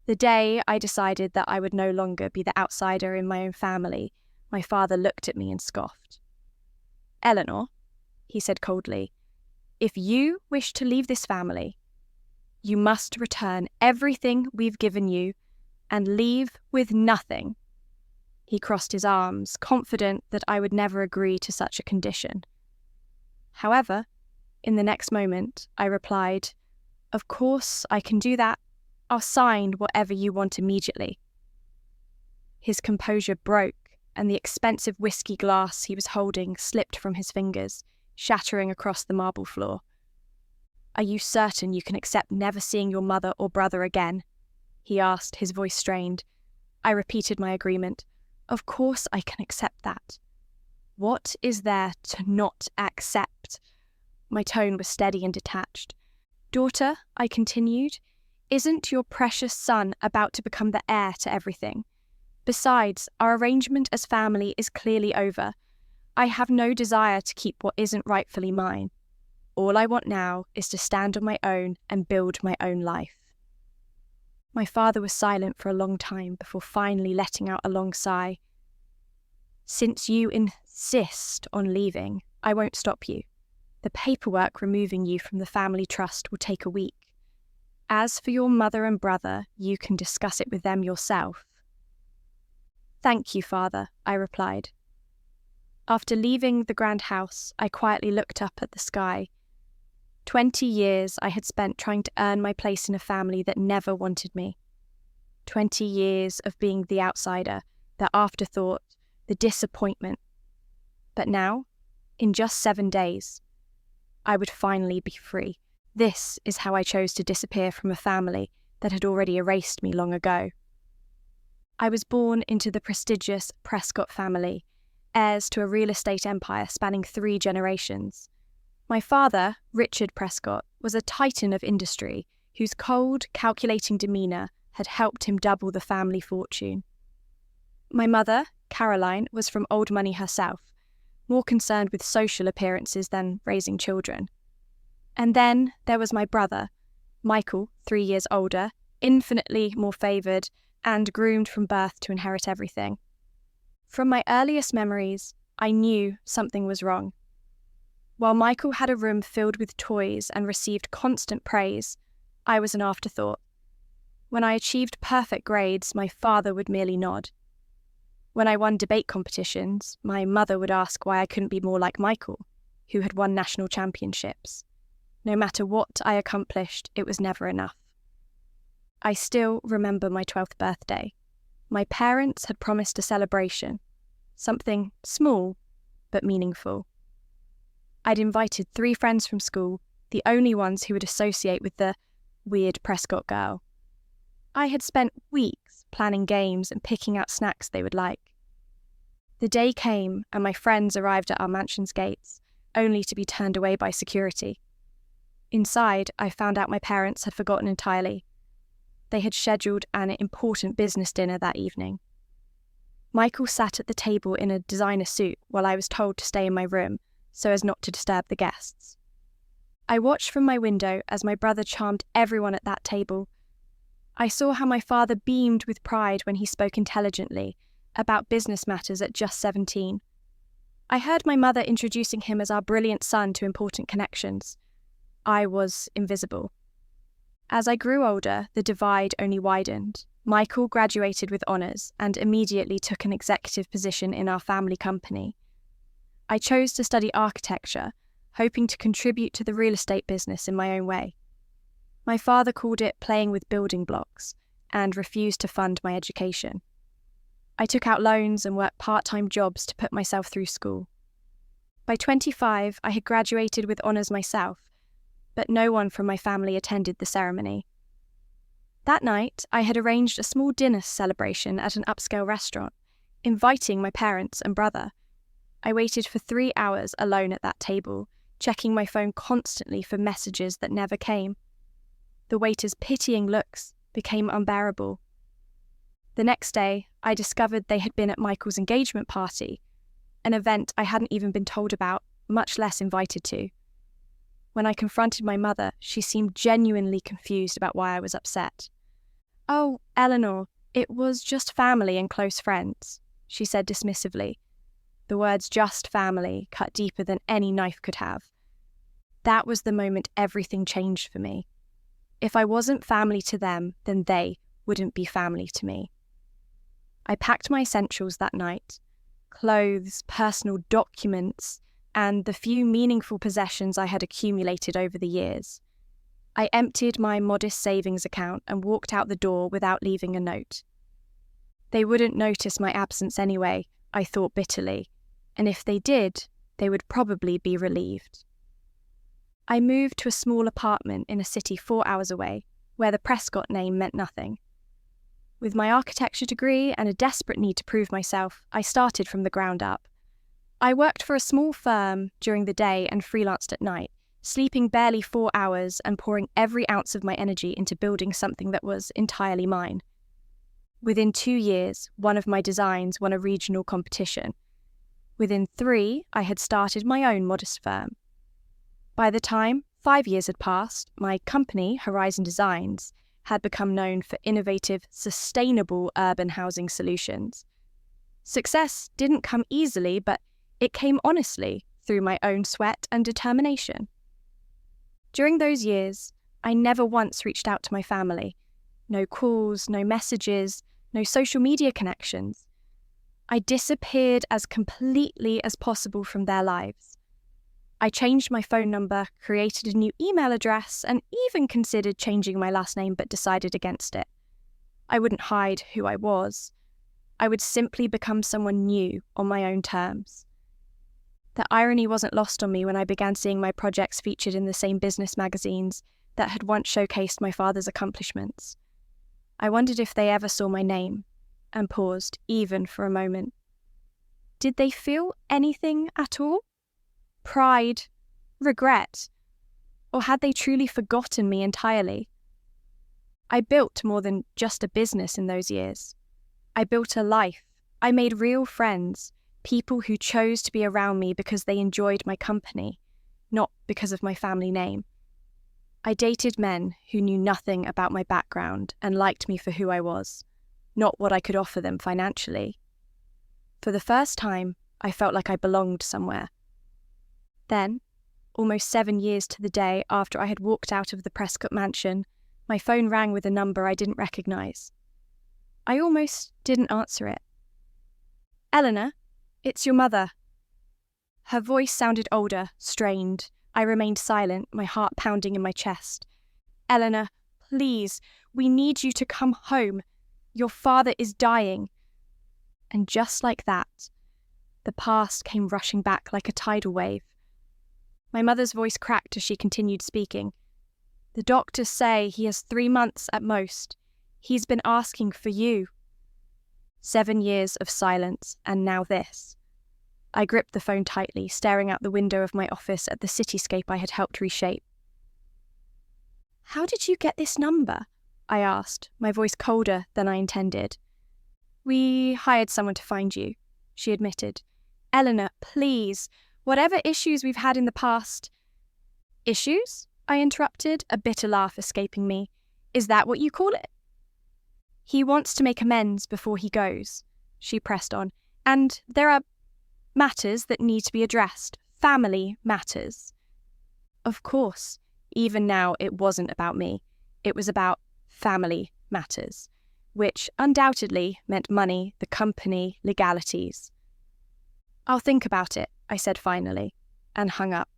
The day I decided that I would no longer be the outsider in my own family, my father looked at me and scoffed. "Eleanor," he said coldly, "if you wish to leave this family, you must return everything we've given you and leave with nothing." He crossed his arms, confident that I would never agree to such a condition. However, in the next moment, I replied, "Of course I can do that. I'll sign whatever you want immediately." His composure broke, and the expensive whiskey glass he was holding slipped from his fingers, shattering across the marble floor. "Are you certain you can accept never seeing your mother or brother again?" he asked, his voice strained. I repeated my agreement. "Of course I can accept that." "What is there to not accept?" My tone was steady and detached. "Daughter," I continued, "isn't your precious son about to become the heir to everything? Besides, our arrangement as family is clearly over. I have no desire to keep what isn't rightfully mine. All I want now is to stand on my own and build my own life." My father was silent for a long time before finally letting out a long sigh. "Since you insist on leaving, I won't stop you. The paperwork removing you from the family trust will take a week. As for your mother and brother, you can discuss it with them yourself." "Thank you, Father," I replied. After leaving the grand house, I quietly looked up at the sky. 20 years I had spent trying to earn my place in a family that never wanted me. 20 years of being the outsider, the afterthought, the disappointment. But now, in just 7 days, I would finally be free. This is how I chose to disappear from a family that had already erased me long ago. I was born into the prestigious Prescott family, heirs to a real estate empire spanning 3 generations. My father, Richard Prescott, was a titan of industry whose cold, calculating demeanour had helped him double the family fortune. My mother, Caroline, was from old money herself, more concerned with social appearances than raising children. And then there was my brother, Michael, 3 years older, infinitely more favoured, and groomed from birth to inherit everything. From my earliest memories, I knew something was wrong. While Michael had a room filled with toys and received constant praise, I was an afterthought. When I achieved perfect grades, my father would merely nod. When I won debate competitions, my mother would ask why I couldn't be more like Michael, who had won national championships. No matter what I accomplished, it was never enough. I still remember my 12th birthday. My parents had promised a celebration, something small but meaningful. I'd invited 3 friends from school, the only ones who would associate with the weird Prescott girl. I had spent weeks planning games and picking out snacks they would like. The day came and my friends arrived at our mansion's gates, only to be turned away by security. Inside, I found out my parents had forgotten entirely. They had scheduled an important business dinner that evening. Michael sat at the table in a designer suit while I was told to stay in my room, so as not to disturb the guests. I watched from my window as my brother charmed everyone at that table. I saw how my father beamed with pride when he spoke intelligently about business matters at just 17. I heard my mother introducing him as our brilliant son to important connections. I was invisible. As I grew older, the divide only widened. Michael graduated with honours and immediately took an executive position in our family company. I chose to study architecture, hoping to contribute to the real estate business in my own way. My father called it playing with building blocks and refused to fund my education. I took out loans and worked part-time jobs to put myself through school. By 25, I had graduated with honours myself, but no one from my family attended the ceremony. That night, I had arranged a small dinner celebration at an upscale restaurant, inviting my parents and brother. I waited for 3 hours alone at that table, checking my phone constantly for messages that never came. The waiter's pitying looks became unbearable. The next day, I discovered they had been at Michael's engagement party, an event I hadn't even been told about, much less invited to. When I confronted my mother, she seemed genuinely confused about why I was upset. "Oh, Eleanor, it was just family and close friends," she said dismissively. The words "just family" cut deeper than any knife could have. That was the moment everything changed for me. If I wasn't family to them, then they wouldn't be family to me. I packed my essentials that night: clothes, personal documents, and the few meaningful possessions I had accumulated over the years. I emptied my modest savings account and walked out the door without leaving a note. They wouldn't notice my absence anyway, I thought bitterly, and if they did, they would probably be relieved. I moved to a small apartment in a city 4 hours away, where the Prescott name meant nothing. With my architecture degree and a desperate need to prove myself, I started from the ground up. I worked for a small firm during the day and freelanced at night, sleeping barely 4 hours and pouring every ounce of my energy into building something that was entirely mine. Within 2 years, one of my designs won a regional competition. Within 3, I had started my own modest firm. By the time 5 years had passed, my company, Horizon Designs, had become known for innovative, sustainable urban housing solutions. Success didn't come easily, but it came honestly through my own sweat and determination. During those years, I never once reached out to my family. No calls, no messages, no social media connections. I disappeared as completely as possible from their lives. I changed my phone number, created a new email address, and even considered changing my last name but decided against it. I wouldn't hide who I was. I would simply become someone new on my own terms. The irony wasn't lost on me when I began seeing my projects featured in the same business magazines that had once showcased my father's accomplishments. I wondered if they ever saw my name, and paused, even for a moment. Did they feel anything at all? Pride, regret, or had they truly forgotten me entirely? I built more than just a business in those years. I built a life. I made real friends, people who chose to be around me because they enjoyed my company, not because of my family name. I dated men who knew nothing about my background and liked me for who I was, not what I could offer them financially. For the first time, I felt like I belonged somewhere. Then, almost 7 years to the day after I had walked out of the Prescott mansion, my phone rang with a number I didn't recognize. I almost didn't answer it. "Eleanor, it's your mother." Her voice sounded older, strained. I remained silent, my heart pounding in my chest. "Eleanor, please, we need you to come home. Your father is dying." And just like that, the past came rushing back like a tidal wave. My mother's voice cracked as she continued speaking. "The doctors say he has 3 months at most. He's been asking for you." 7 years of silence, and now this. I gripped the phone tightly, staring out the window of my office at the cityscape I had helped reshape. "How did you get this number?" I asked, my voice colder than I intended. "We hired someone to find you," she admitted. "Eleanor, please, whatever issues we've had in the past—" "Issues?" I interrupted, a bitter laugh escaping me. "Is that what you call it?" "He wants to make amends before he goes," she pressed on, "and there are matters that need to be addressed, family matters." Of course, even now it wasn't about me. It was about family matters, which undoubtedly meant money, the company, legalities. "I'll think about it," I said finally, and hung up.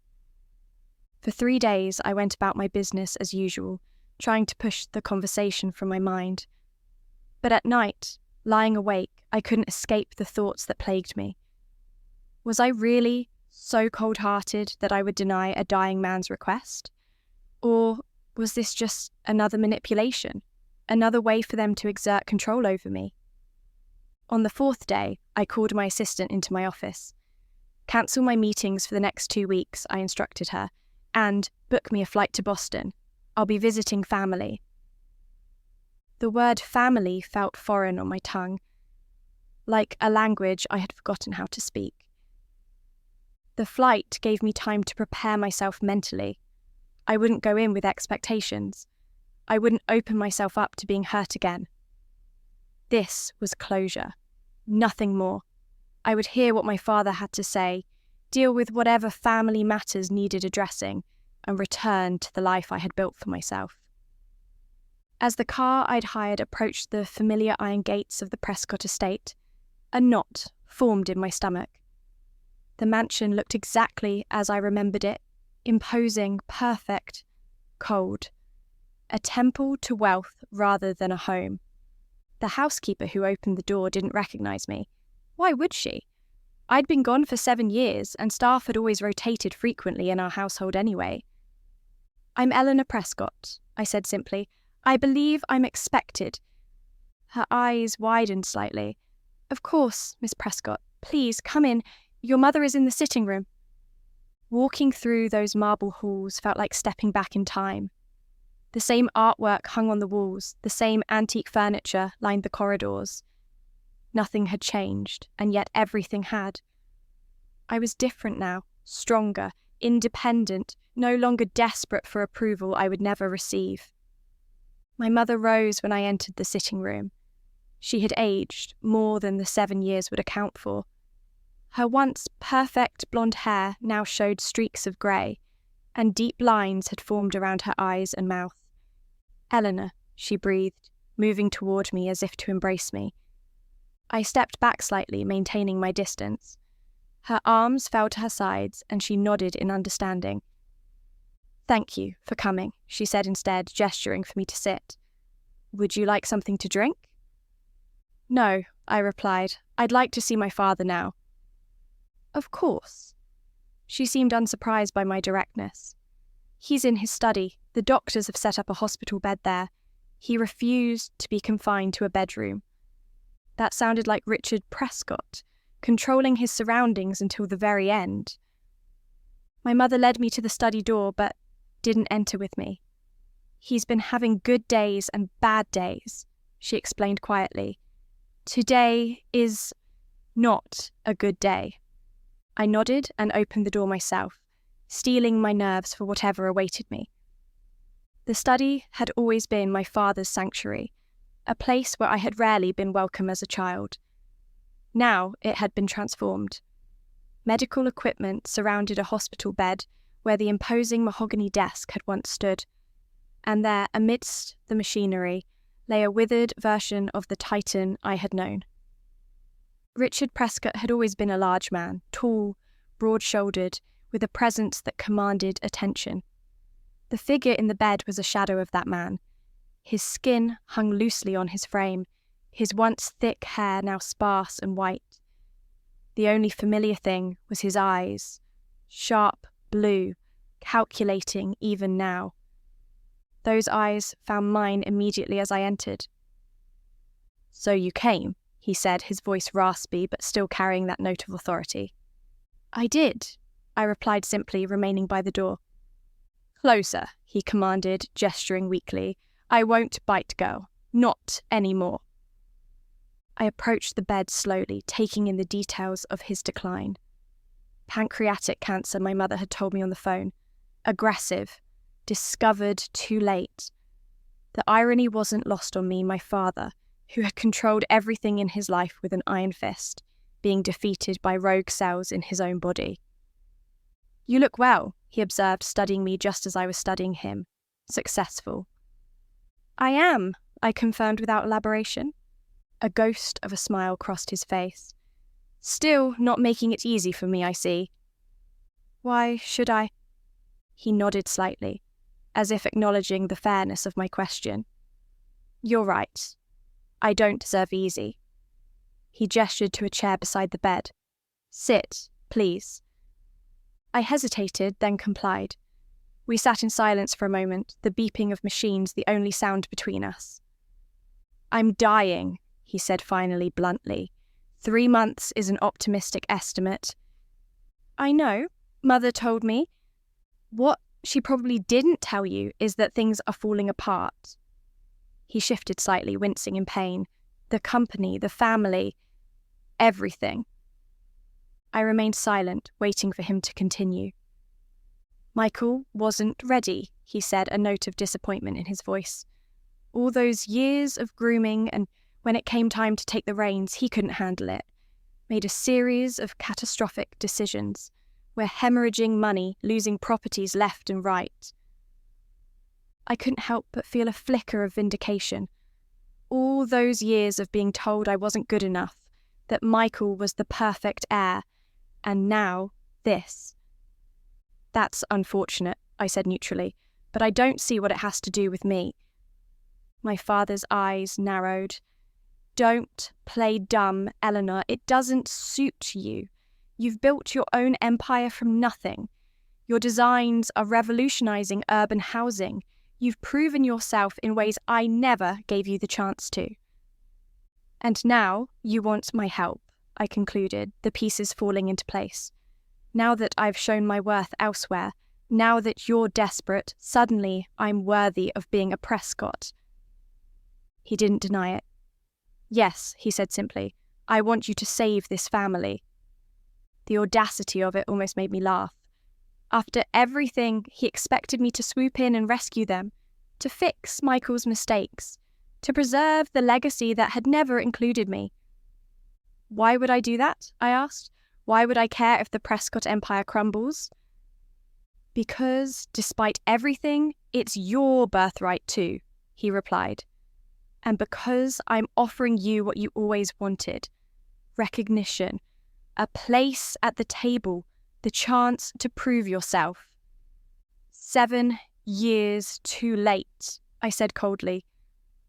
For 3 days, I went about my business as usual, trying to push the conversation from my mind. But at night, lying awake, I couldn't escape the thoughts that plagued me. Was I really so cold-hearted that I would deny a dying man's request? Or was this just another manipulation, another way for them to exert control over me? On the 4th day, I called my assistant into my office. "Cancel my meetings for the next 2 weeks," I instructed her, "and book me a flight to Boston. I'll be visiting family." The word family felt foreign on my tongue, like a language I had forgotten how to speak. The flight gave me time to prepare myself mentally. I wouldn't go in with expectations. I wouldn't open myself up to being hurt again. This was closure. Nothing more. I would hear what my father had to say, deal with whatever family matters needed addressing, and return to the life I had built for myself. As the car I'd hired approached the familiar iron gates of the Prescott estate, a knot formed in my stomach. The mansion looked exactly as I remembered it, imposing, perfect, cold. A temple to wealth rather than a home. The housekeeper who opened the door didn't recognise me. Why would she? I'd been gone for 7 years, and staff had always rotated frequently in our household anyway. "I'm Eleanor Prescott," I said simply. "I believe I'm expected." Her eyes widened slightly. "Of course, Miss Prescott. Please, come in. Your mother is in the sitting room." Walking through those marble halls felt like stepping back in time. The same artwork hung on the walls, the same antique furniture lined the corridors. Nothing had changed, and yet everything had. I was different now, stronger, independent, no longer desperate for approval I would never receive. My mother rose when I entered the sitting room. She had aged more than the 7 years would account for. Her once perfect blonde hair now showed streaks of grey, and deep lines had formed around her eyes and mouth. "Eleanor," she breathed, moving toward me as if to embrace me. I stepped back slightly, maintaining my distance. Her arms fell to her sides, and she nodded in understanding. "Thank you for coming," she said instead, gesturing for me to sit. "Would you like something to drink?" "No," I replied. "I'd like to see my father now." "Of course." She seemed unsurprised by my directness. "He's in his study. The doctors have set up a hospital bed there. He refused to be confined to a bedroom." That sounded like Richard Prescott, controlling his surroundings until the very end. My mother led me to the study door, but didn't enter with me. "He's been having good days and bad days," she explained quietly. "Today is not a good day." I nodded and opened the door myself, steeling my nerves for whatever awaited me. The study had always been my father's sanctuary, a place where I had rarely been welcome as a child. Now it had been transformed. Medical equipment surrounded a hospital bed where the imposing mahogany desk had once stood, and there, amidst the machinery, lay a withered version of the Titan I had known. Richard Prescott had always been a large man, tall, broad-shouldered, with a presence that commanded attention. The figure in the bed was a shadow of that man. His skin hung loosely on his frame, his once thick hair now sparse and white. The only familiar thing was his eyes, sharp blue, calculating even now. Those eyes found mine immediately as I entered. "So you came," he said, his voice raspy but still carrying that note of authority. "I did," I replied simply, remaining by the door. "Closer," he commanded, gesturing weakly. "I won't bite, girl. Not anymore." I approached the bed slowly, taking in the details of his decline. Pancreatic cancer, my mother had told me on the phone. Aggressive. Discovered too late. The irony wasn't lost on me, my father, who had controlled everything in his life with an iron fist, being defeated by rogue cells in his own body. "You look well," he observed, studying me just as I was studying him. "Successful." "I am," I confirmed without elaboration. A ghost of a smile crossed his face. "Still not making it easy for me, I see." "Why should I?" He nodded slightly, as if acknowledging the fairness of my question. "You're right. I don't deserve easy." He gestured to a chair beside the bed. "Sit, please." I hesitated, then complied. We sat in silence for a moment, the beeping of machines the only sound between us. "I'm dying," he said finally, bluntly. 3 months is an optimistic estimate." "I know. Mother told me. What she probably didn't tell you is that things are falling apart." He shifted slightly, wincing in pain. "The company, the family, everything." I remained silent, waiting for him to continue. "Michael wasn't ready," he said, a note of disappointment in his voice. All those years of grooming, and when it came time to take the reins, he couldn't handle it. Made a series of catastrophic decisions. We're hemorrhaging money, losing properties left and right. I couldn't help but feel a flicker of vindication. All those years of being told I wasn't good enough, that Michael was the perfect heir, and now this. That's unfortunate, I said neutrally, but I don't see what it has to do with me. My father's eyes narrowed. Don't play dumb, Eleanor. It doesn't suit you. You've built your own empire from nothing. Your designs are revolutionizing urban housing. You've proven yourself in ways I never gave you the chance to. And now you want my help, I concluded, the pieces falling into place. Now that I've shown my worth elsewhere, now that you're desperate, suddenly I'm worthy of being a Prescott. He didn't deny it. Yes, he said simply, I want you to save this family. The audacity of it almost made me laugh. After everything, he expected me to swoop in and rescue them, to fix Michael's mistakes, to preserve the legacy that had never included me. Why would I do that? I asked. Why would I care if the Prescott Empire crumbles? Because, despite everything, it's your birthright too, he replied. And because I'm offering you what you always wanted, recognition, a place at the table, the chance to prove yourself. 7 years too late, I said coldly.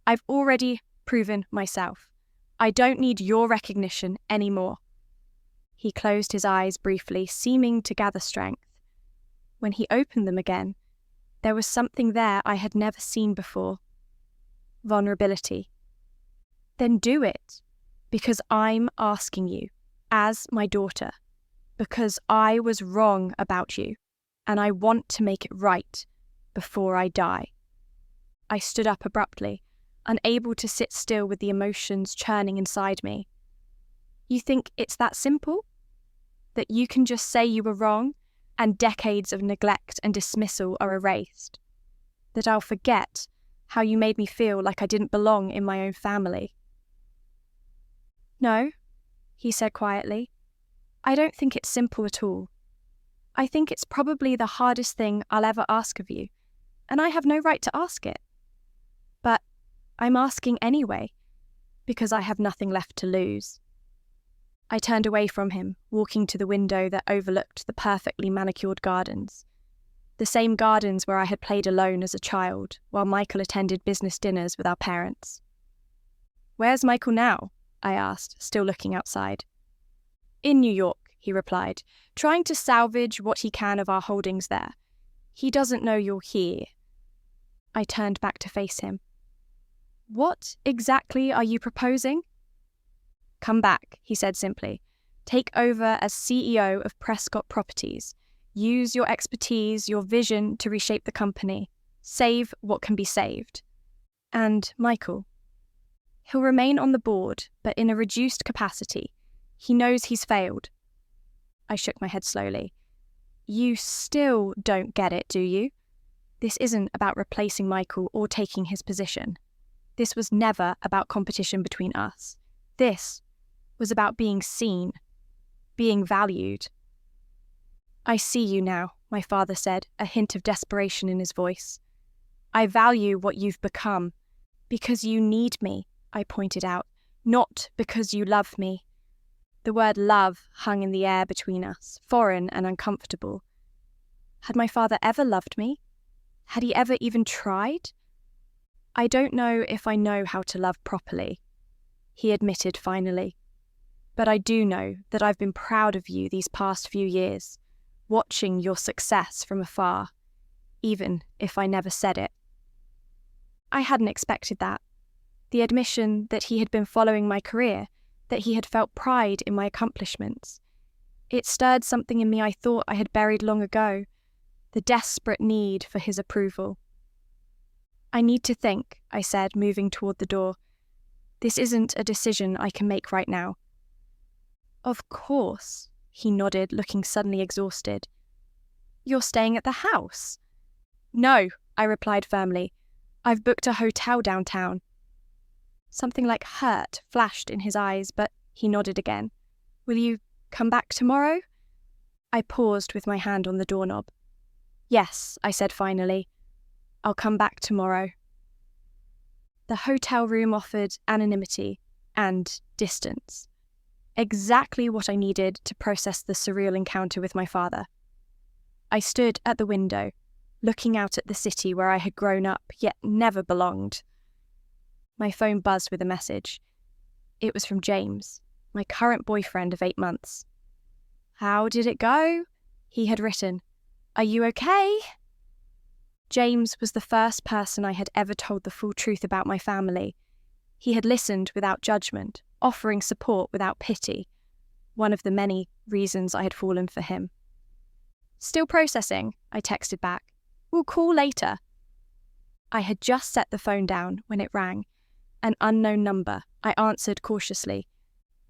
I've already proven myself. I don't need your recognition anymore. He closed his eyes briefly, seeming to gather strength. When he opened them again, there was something there I had never seen before. Vulnerability. Then do it, because I'm asking you, as my daughter, because I was wrong about you, and I want to make it right before I die. I stood up abruptly, unable to sit still with the emotions churning inside me. You think it's that simple? That you can just say you were wrong, and decades of neglect and dismissal are erased? That I'll forget how you made me feel like I didn't belong in my own family? No, he said quietly. I don't think it's simple at all. I think it's probably the hardest thing I'll ever ask of you, and I have no right to ask it. But I'm asking anyway, because I have nothing left to lose. I turned away from him, walking to the window that overlooked the perfectly manicured gardens. The same gardens where I had played alone as a child, while Michael attended business dinners with our parents. Where's Michael now? I asked, still looking outside. In New York, he replied, trying to salvage what he can of our holdings there. He doesn't know you're here. I turned back to face him. What exactly are you proposing? Come back, he said simply. Take over as CEO of Prescott Properties. Use your expertise, your vision to reshape the company. Save what can be saved. And Michael. He'll remain on the board, but in a reduced capacity. He knows he's failed. I shook my head slowly. You still don't get it, do you? This isn't about replacing Michael or taking his position. This was never about competition between us. This was about being seen, being valued. I see you now, my father said, a hint of desperation in his voice. I value what you've become. Because you need me, I pointed out, not because you love me. The word love hung in the air between us, foreign and uncomfortable. Had my father ever loved me? Had he ever even tried? I don't know if I know how to love properly, he admitted finally. But I do know that I've been proud of you these past few years, watching your success from afar, even if I never said it. I hadn't expected that. The admission that he had been following my career, that he had felt pride in my accomplishments. It stirred something in me I thought I had buried long ago, the desperate need for his approval. I need to think, I said, moving toward the door. This isn't a decision I can make right now. Of course, he nodded, looking suddenly exhausted. You're staying at the house? No, I replied firmly. I've booked a hotel downtown. Something like hurt flashed in his eyes, but he nodded again. Will you come back tomorrow? I paused with my hand on the doorknob. Yes, I said finally. I'll come back tomorrow. The hotel room offered anonymity and distance. Exactly what I needed to process the surreal encounter with my father. I stood at the window, looking out at the city where I had grown up yet never belonged. My phone buzzed with a message. It was from James, my current boyfriend of 8 months. How did it go? He had written. Are you okay? James was the first person I had ever told the full truth about my family. He had listened without judgment, offering support without pity, one of the many reasons I had fallen for him. Still processing, I texted back. We'll call later. I had just set the phone down when it rang. An unknown number. I answered cautiously.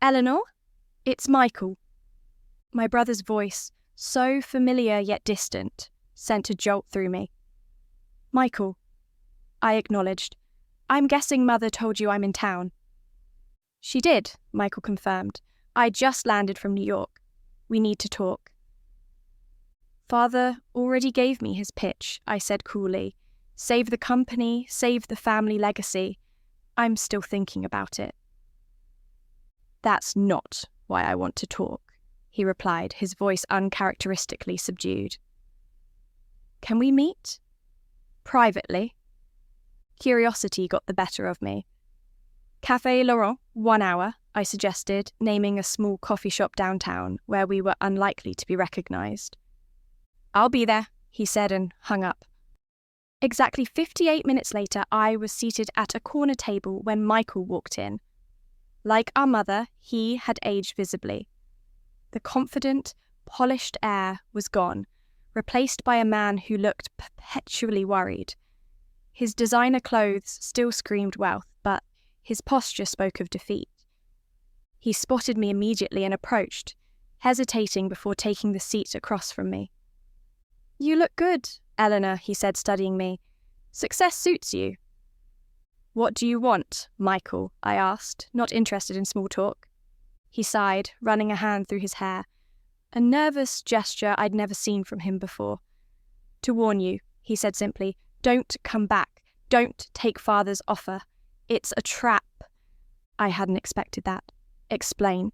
Eleanor? It's Michael. My brother's voice, so familiar yet distant, sent a jolt through me. Michael, I acknowledged. I'm guessing Mother told you I'm in town. She did, Michael confirmed. I just landed from New York. We need to talk. Father already gave me his pitch, I said coolly. Save the company, save the family legacy. I'm still thinking about it. That's not why I want to talk, he replied, his voice uncharacteristically subdued. Can we meet? Privately. Curiosity got the better of me. Café Laurent, 1 hour, I suggested, naming a small coffee shop downtown where we were unlikely to be recognised. I'll be there, he said and hung up. Exactly 58 minutes later, I was seated at a corner table when Michael walked in. Like our mother, he had aged visibly. The confident, polished air was gone, replaced by a man who looked perpetually worried. His designer clothes still screamed wealth, but his posture spoke of defeat. He spotted me immediately and approached, hesitating before taking the seat across from me. You look good, Eleanor, he said, studying me. Success suits you. What do you want, Michael? I asked, not interested in small talk. He sighed, running a hand through his hair, a nervous gesture I'd never seen from him before. To warn you, he said simply, don't come back. Don't take Father's offer. It's a trap. I hadn't expected that. Explain.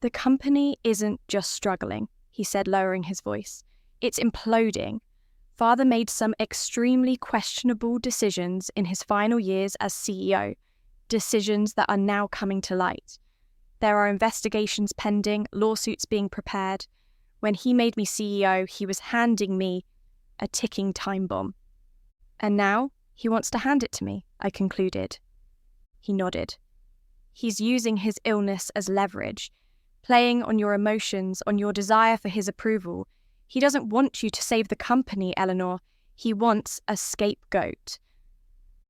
The company isn't just struggling, he said, lowering his voice. It's imploding. Father made some extremely questionable decisions in his final years as CEO, decisions that are now coming to light. There are investigations pending, lawsuits being prepared. When he made me CEO, he was handing me a ticking time bomb. And now he wants to hand it to me, I concluded. He nodded. He's using his illness as leverage, playing on your emotions, on your desire for his approval. He doesn't want you to save the company, Eleanor. He wants a scapegoat.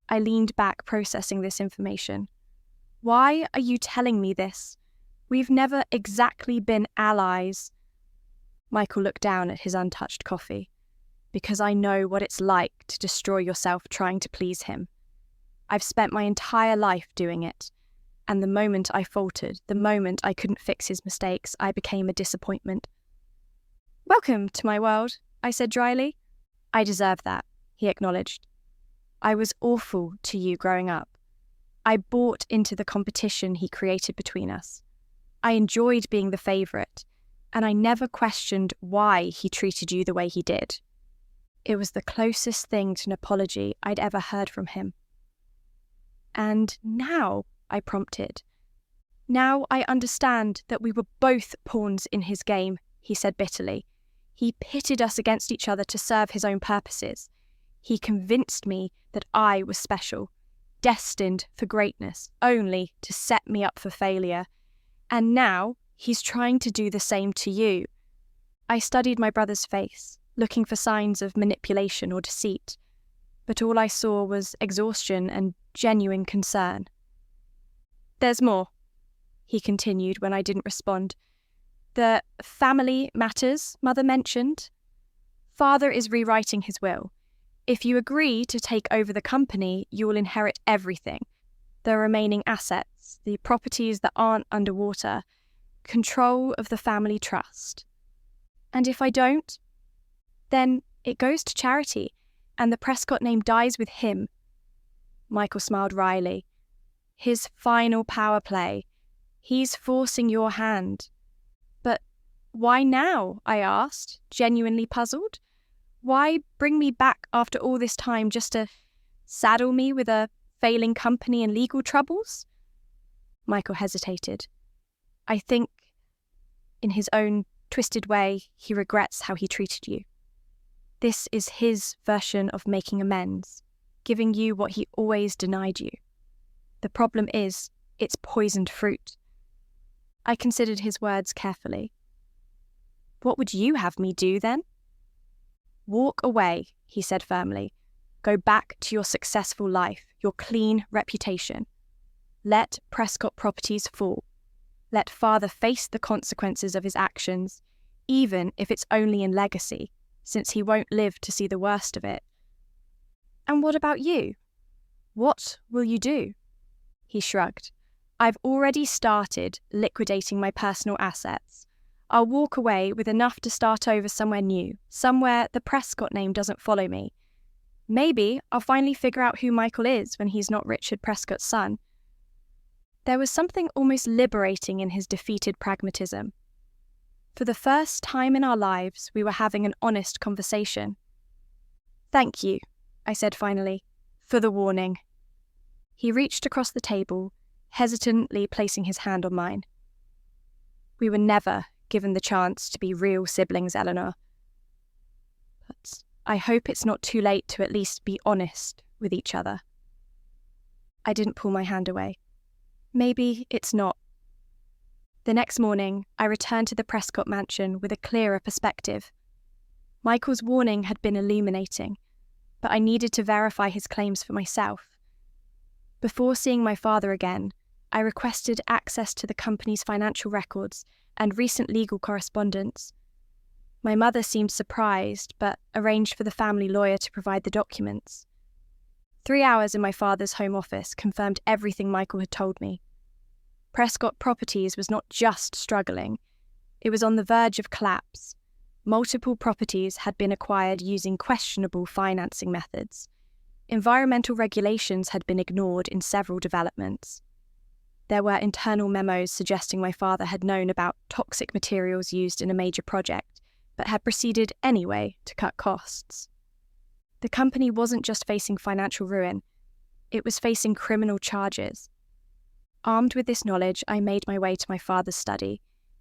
I leaned back, processing this information. Why are you telling me this? We've never exactly been allies. Michael looked down at his untouched coffee. Because I know what it's like to destroy yourself trying to please him. I've spent my entire life doing it. And the moment I faltered, the moment I couldn't fix his mistakes, I became a disappointment. Welcome to my world, I said dryly. I deserve that, he acknowledged. I was awful to you growing up. I bought into the competition he created between us. I enjoyed being the favourite, and I never questioned why he treated you the way he did. It was the closest thing to an apology I'd ever heard from him. And now, I prompted. Now I understand that we were both pawns in his game, he said bitterly. He pitted us against each other to serve his own purposes. He convinced me that I was special, destined for greatness, only to set me up for failure. And now he's trying to do the same to you. I studied my brother's face, looking for signs of manipulation or deceit, but all I saw was exhaustion and genuine concern. There's more, he continued when I didn't respond. The family matters Mother mentioned. Father is rewriting his will. If you agree to take over the company, you will inherit everything. The remaining assets, the properties that aren't underwater, control of the family trust. And if I don't, then it goes to charity, and the Prescott name dies with him. Michael smiled wryly. His final power play. He's forcing your hand. But why now? I asked, genuinely puzzled. Why bring me back after all this time just to saddle me with a failing company and legal troubles? Michael hesitated. I think, in his own twisted way, he regrets how he treated you. This is his version of making amends, giving you what he always denied you. The problem is, it's poisoned fruit. I considered his words carefully. What would you have me do then? Walk away, he said firmly. Go back to your successful life, your clean reputation. Let Prescott Properties fall. Let father face the consequences of his actions, even if it's only in legacy, since he won't live to see the worst of it. And what about you? What will you do? He shrugged. I've already started liquidating my personal assets. I'll walk away with enough to start over somewhere new, somewhere the Prescott name doesn't follow me. Maybe I'll finally figure out who Michael is when he's not Richard Prescott's son. There was something almost liberating in his defeated pragmatism. For the first time in our lives, we were having an honest conversation. Thank you, I said finally, for the warning. He reached across the table, hesitantly placing his hand on mine. We were never given the chance to be real siblings, Eleanor. But I hope it's not too late to at least be honest with each other. I didn't pull my hand away. Maybe it's not. The next morning, I returned to the Prescott mansion with a clearer perspective. Michael's warning had been illuminating, but I needed to verify his claims for myself. Before seeing my father again, I requested access to the company's financial records and recent legal correspondence. My mother seemed surprised, but arranged for the family lawyer to provide the documents. 3 hours in my father's home office confirmed everything Michael had told me. Prescott Properties was not just struggling, it was on the verge of collapse. Multiple properties had been acquired using questionable financing methods. Environmental regulations had been ignored in several developments. There were internal memos suggesting my father had known about toxic materials used in a major project, but had proceeded anyway to cut costs. The company wasn't just facing financial ruin, it was facing criminal charges. Armed with this knowledge, I made my way to my father's study.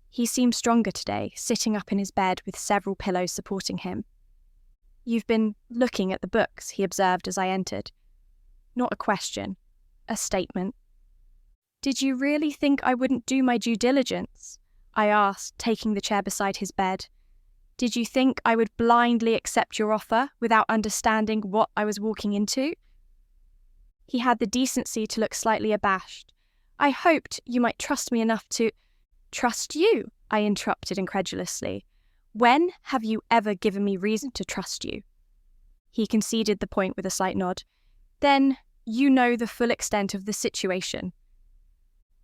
He seemed stronger today, sitting up in his bed with several pillows supporting him. You've been looking at the books, he observed as I entered. Not a question, a statement. Did you really think I wouldn't do my due diligence? I asked, taking the chair beside his bed. Did you think I would blindly accept your offer without understanding what I was walking into? He had the decency to look slightly abashed. I hoped you might trust me enough to... Trust you? I interrupted incredulously. When have you ever given me reason to trust you? He conceded the point with a slight nod. Then you know the full extent of the situation.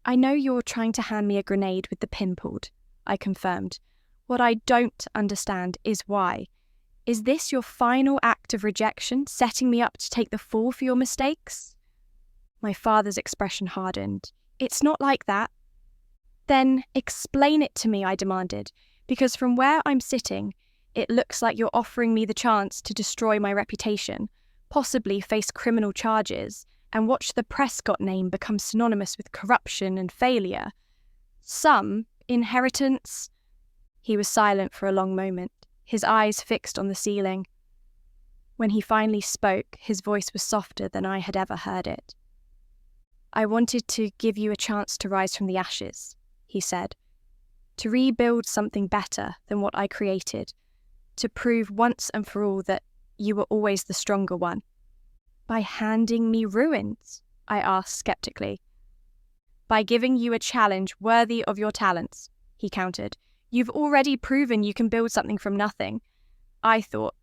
I know you're trying to hand me a grenade with the pin pulled, I confirmed. What I don't understand is why. Is this your final act of rejection, setting me up to take the fall for your mistakes? My father's expression hardened. It's not like that. Then explain it to me, I demanded, because from where I'm sitting, it looks like you're offering me the chance to destroy my reputation, possibly face criminal charges, and watch the Prescott name become synonymous with corruption and failure. Some inheritance... He was silent for a long moment, his eyes fixed on the ceiling. When he finally spoke, his voice was softer than I had ever heard it. I wanted to give you a chance to rise from the ashes, he said, to rebuild something better than what I created, to prove once and for all that you were always the stronger one. By handing me ruins? I asked skeptically. By giving you a challenge worthy of your talents, he countered. You've already proven you can build something from nothing. I thought,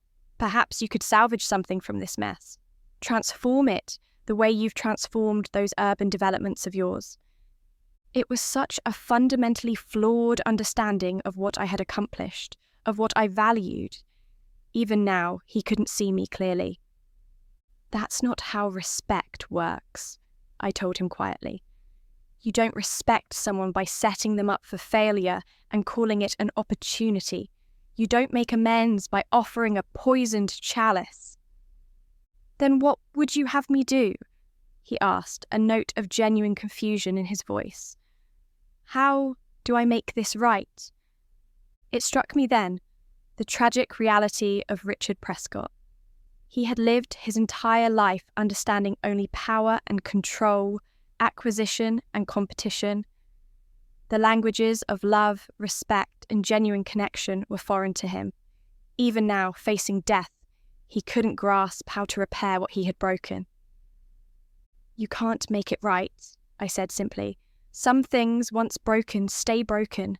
Perhaps you could salvage something from this mess. Transform it the way you've transformed those urban developments of yours. It was such a fundamentally flawed understanding of what I had accomplished, of what I valued. Even now, he couldn't see me clearly. That's not how respect works, I told him quietly. You don't respect someone by setting them up for failure and calling it an opportunity. You don't make amends by offering a poisoned chalice. Then what would you have me do? He asked, a note of genuine confusion in his voice. How do I make this right? It struck me then, the tragic reality of Richard Prescott. He had lived his entire life understanding only power and control, acquisition and competition. The languages of love, respect, and genuine connection were foreign to him. Even now, facing death, he couldn't grasp how to repair what he had broken. You can't make it right, I said simply. Some things, once broken, stay broken.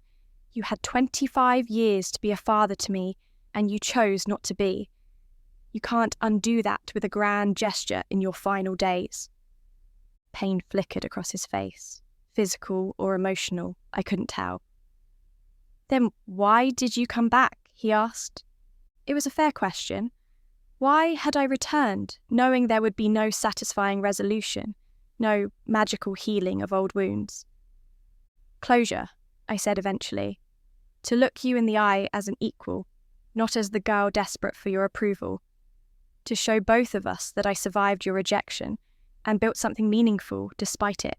You had 25 years to be a father to me, and you chose not to be. You can't undo that with a grand gesture in your final days. Pain flickered across his face, physical or emotional, I couldn't tell. Then why did you come back? He asked. It was a fair question. Why had I returned, knowing there would be no satisfying resolution, no magical healing of old wounds? Closure, I said eventually. To look you in the eye as an equal, not as the girl desperate for your approval. To show both of us that I survived your rejection and built something meaningful despite it.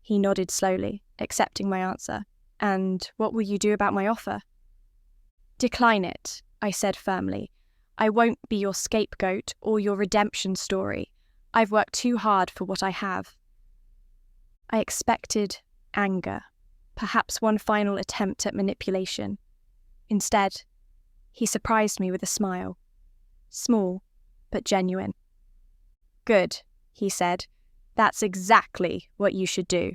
He nodded slowly, accepting my answer. And what will you do about my offer? Decline it, I said firmly. I won't be your scapegoat or your redemption story. I've worked too hard for what I have. I expected anger, perhaps one final attempt at manipulation. Instead, he surprised me with a smile. Small, but genuine. Good, he said. That's exactly what you should do.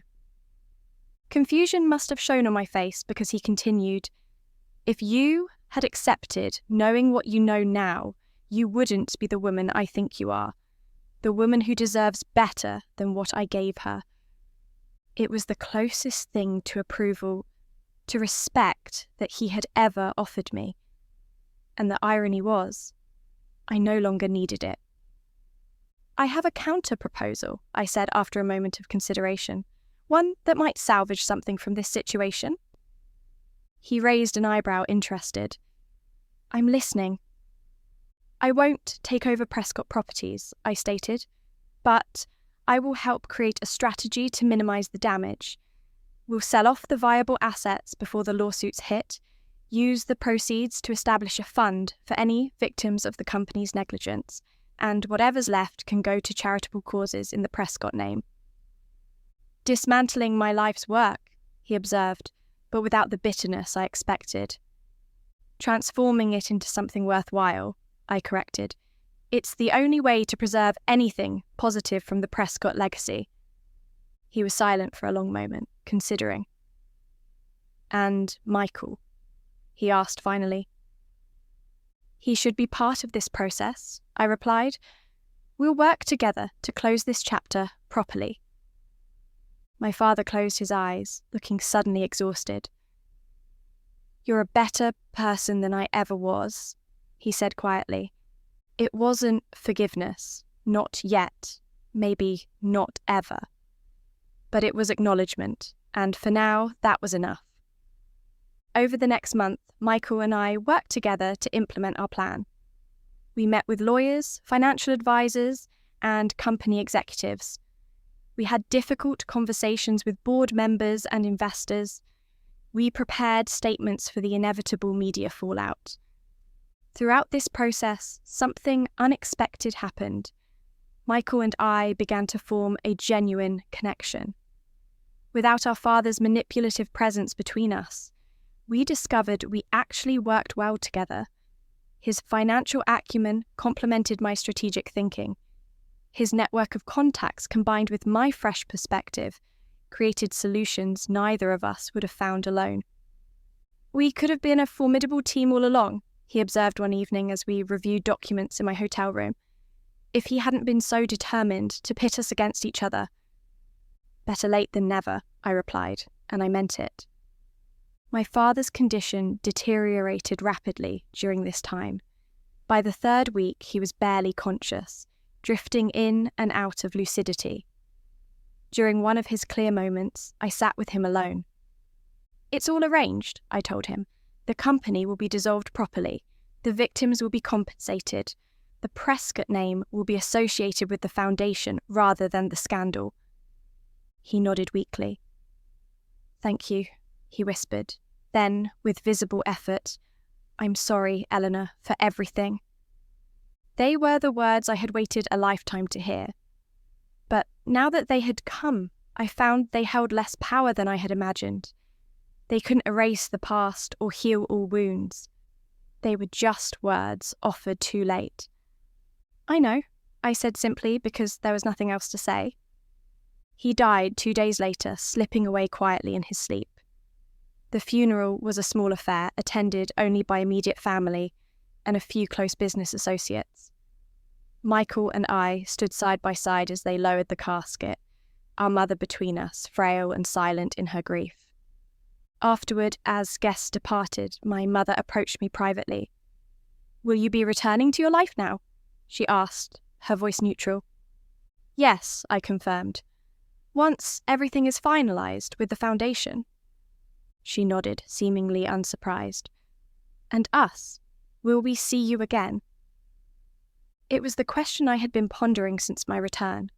Confusion must have shown on my face because he continued, if you had accepted knowing what you know now, you wouldn't be the woman I think you are, the woman who deserves better than what I gave her. It was the closest thing to approval, to respect that he had ever offered me. And the irony was, I no longer needed it. I have a counter-proposal, I said after a moment of consideration, one that might salvage something from this situation. He raised an eyebrow, interested. I'm listening. I won't take over Prescott Properties, I stated, but I will help create a strategy to minimise the damage. We'll sell off the viable assets before the lawsuits hit, use the proceeds to establish a fund for any victims of the company's negligence, and whatever's left can go to charitable causes in the Prescott name. Dismantling my life's work, he observed, but without the bitterness I expected. Transforming it into something worthwhile, I corrected. It's the only way to preserve anything positive from the Prescott legacy. He was silent for a long moment, considering. And Michael, he asked finally. He should be part of this process, I replied. We'll work together to close this chapter properly. My father closed his eyes, looking suddenly exhausted. You're a better person than I ever was, he said quietly. It wasn't forgiveness, not yet, maybe not ever. But it was acknowledgement, and for now, that was enough. Over the next month, Michael and I worked together to implement our plan. We met with lawyers, financial advisors, and company executives. We had difficult conversations with board members and investors. We prepared statements for the inevitable media fallout. Throughout this process, something unexpected happened. Michael and I began to form a genuine connection. Without our father's manipulative presence between us, we discovered we actually worked well together. His financial acumen complemented my strategic thinking. His network of contacts combined with my fresh perspective created solutions neither of us would have found alone. We could have been a formidable team all along, he observed one evening as we reviewed documents in my hotel room. If he hadn't been so determined to pit us against each other. Better late than never, I replied, and I meant it. My father's condition deteriorated rapidly during this time. By the 3rd week, he was barely conscious, drifting in and out of lucidity. During one of his clear moments, I sat with him alone. "It's all arranged," I told him. "The company will be dissolved properly. The victims will be compensated. The Prescott name will be associated with the foundation rather than the scandal." He nodded weakly. "Thank you," he whispered. Then, with visible effort, "I'm sorry, Eleanor, for everything." They were the words I had waited a lifetime to hear. But now that they had come, I found they held less power than I had imagined. They couldn't erase the past or heal all wounds. They were just words offered too late. "I know," I said simply because there was nothing else to say. He died 2 days later, slipping away quietly in his sleep. The funeral was a small affair, attended only by immediate family and a few close business associates. Michael and I stood side by side as they lowered the casket, our mother between us, frail and silent in her grief. Afterward, as guests departed, my mother approached me privately. "Will you be returning to your life now?" she asked, her voice neutral. "Yes," I confirmed. "Once everything is finalised with the foundation." She nodded, seemingly unsurprised. "And us? Will we see you again?" It was the question I had been pondering since my return.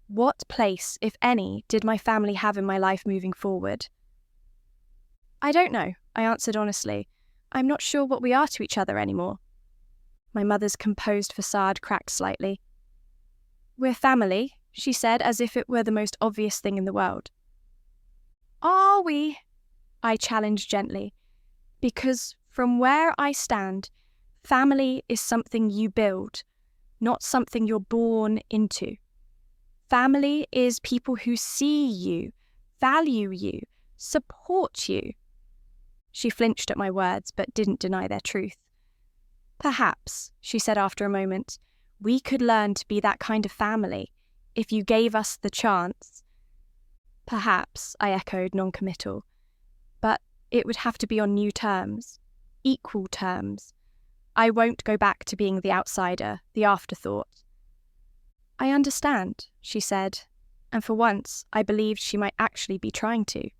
What place, if any, did my family have in my life moving forward? "I don't know," I answered honestly. "I'm not sure what we are to each other anymore." My mother's composed facade cracked slightly. "We're family," she said, as if it were the most obvious thing in the world. "Are we?" I challenged gently, because from where I stand, family is something you build, not something you're born into. Family is people who see you, value you, support you. She flinched at my words, but didn't deny their truth. "Perhaps," she said after a moment, "we could learn to be that kind of family, if you gave us the chance." "Perhaps," I echoed, non-committal. "But it would have to be on new terms, equal terms. I won't go back to being the outsider, the afterthought." "I understand," she said, and for once I believed she might actually be trying to.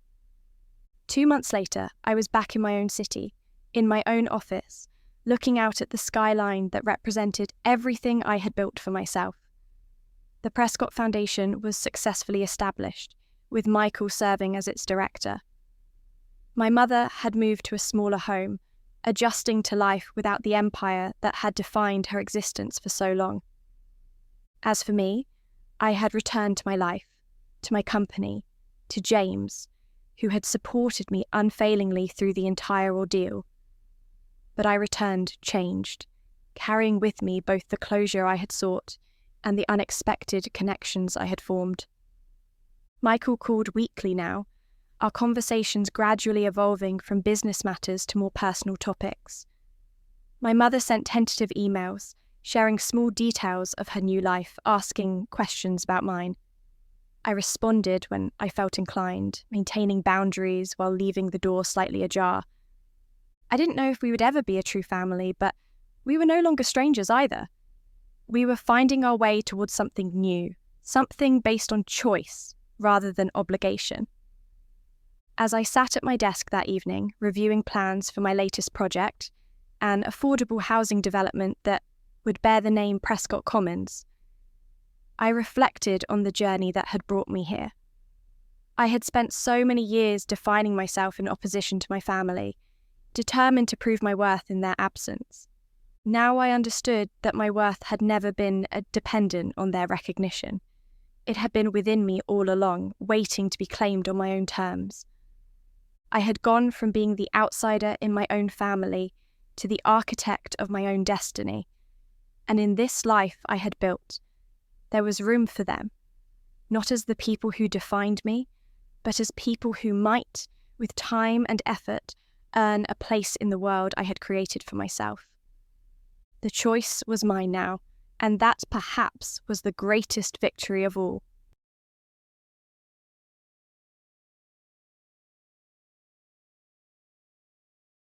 2 months later, I was back in my own city, in my own office, looking out at the skyline that represented everything I had built for myself. The Prescott Foundation was successfully established, with Michael serving as its director. My mother had moved to a smaller home, adjusting to life without the empire that had defined her existence for so long. As for me, I had returned to my life, to my company, to James, who had supported me unfailingly through the entire ordeal. But I returned changed, carrying with me both the closure I had sought and the unexpected connections I had formed. Michael called weekly now, our conversations gradually evolving from business matters to more personal topics. My mother sent tentative emails, sharing small details of her new life, asking questions about mine. I responded when I felt inclined, maintaining boundaries while leaving the door slightly ajar. I didn't know if we would ever be a true family, but we were no longer strangers either. We were finding our way towards something new, something based on choice rather than obligation. As I sat at my desk that evening, reviewing plans for my latest project, an affordable housing development that would bear the name Prescott Commons, I reflected on the journey that had brought me here. I had spent so many years defining myself in opposition to my family, determined to prove my worth in their absence. Now I understood that my worth had never been dependent on their recognition. It had been within me all along, waiting to be claimed on my own terms. I had gone from being the outsider in my own family to the architect of my own destiny. And in this life I had built, there was room for them, not as the people who defined me, but as people who might, with time and effort, earn a place in the world I had created for myself. The choice was mine now, and that perhaps was the greatest victory of all.